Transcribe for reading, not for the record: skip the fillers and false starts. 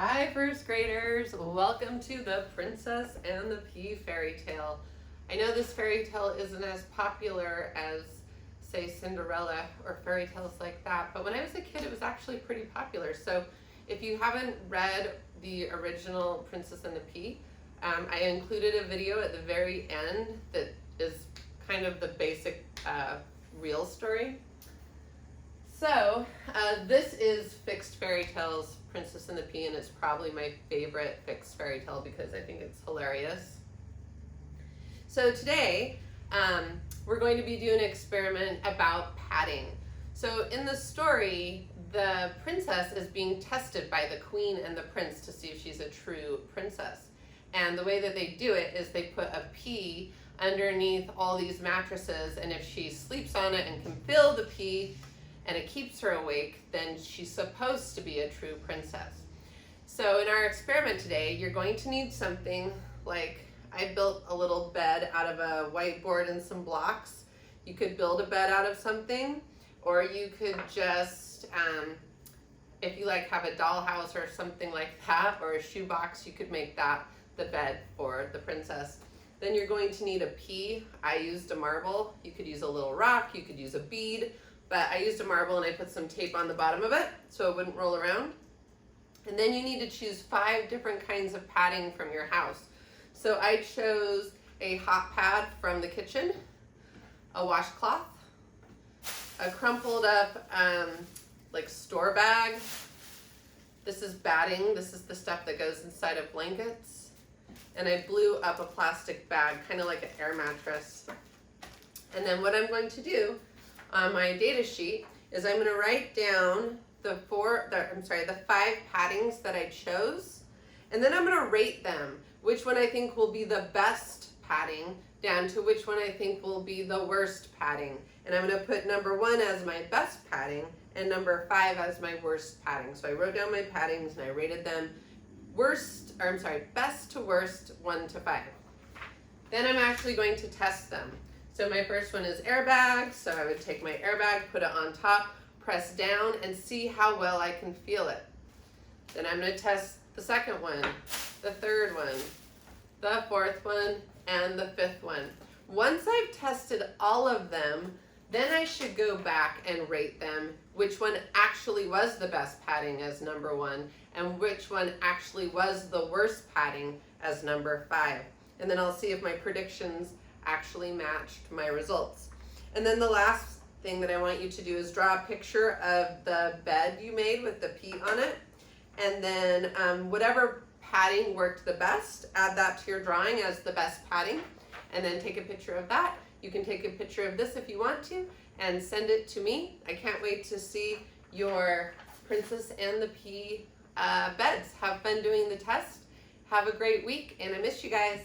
Hi first graders, welcome to the Princess and the Pea fairy tale. I know this fairy tale isn't as popular as say Cinderella or fairy tales like that, but when I was a kid it was actually pretty popular. So if you haven't read the original Princess and the Pea, I included a video at the very end that is kind of the basic real story. So this is Fixed Fairy Tales Princess and the Pea, and it's probably my favorite fixed fairy tale because I think it's hilarious. So today we're going to be doing an experiment about padding. So in the story, the princess is being tested by the queen and the prince to see if she's a true princess. And the way that they do it is they put a pea underneath all these mattresses, and if she sleeps on it and can feel the pea and it keeps her awake, then she's supposed to be a true princess. So in our experiment today, you're going to need something like, I built a little bed out of a whiteboard and some blocks. You could build a bed out of something, or you could just, if you like have a dollhouse or something like that, or a shoebox, you could make that the bed for the princess. Then you're going to need a pea. I used a marble. You could use a little rock, you could use a bead, but I used a marble and I put some tape on the bottom of it so it wouldn't roll around. And then you need to choose 5 different kinds of padding from your house. So I chose a hot pad from the kitchen, a washcloth, a crumpled up like store bag. This is batting. This is the stuff that goes inside of blankets. And I blew up a plastic bag, kind of like an air mattress. And then what I'm going to do on my data sheet is I'm going to write down the 5 paddings that I chose, and then I'm going to rate them, which one I think will be the best padding down to which one I think will be the worst padding. And I'm going to put number 1 as my best padding and number 5 as my worst padding. So I wrote down my paddings and I rated them best to worst, 1 to 5. Then I'm actually going to test them. So my first one is airbag. So I would take my airbag, put it on top, press down, and see how well I can feel it. Then I'm going to test the second one, the third one, the fourth one, and the 5th one. Once I've tested all of them, then I should go back and rate them, which one actually was the best padding as number 1, and which one actually was the worst padding as number 5. And then I'll see if my predictions actually matched my results. And then the last thing that I want you to do is draw a picture of the bed you made with the pea on it. And then whatever padding worked the best, add that to your drawing as the best padding. And then take a picture of that. You can take a picture of this if you want to and send it to me. I can't wait to see your Princess and the Pea beds. Have fun doing the test. Have a great week, and I miss you guys.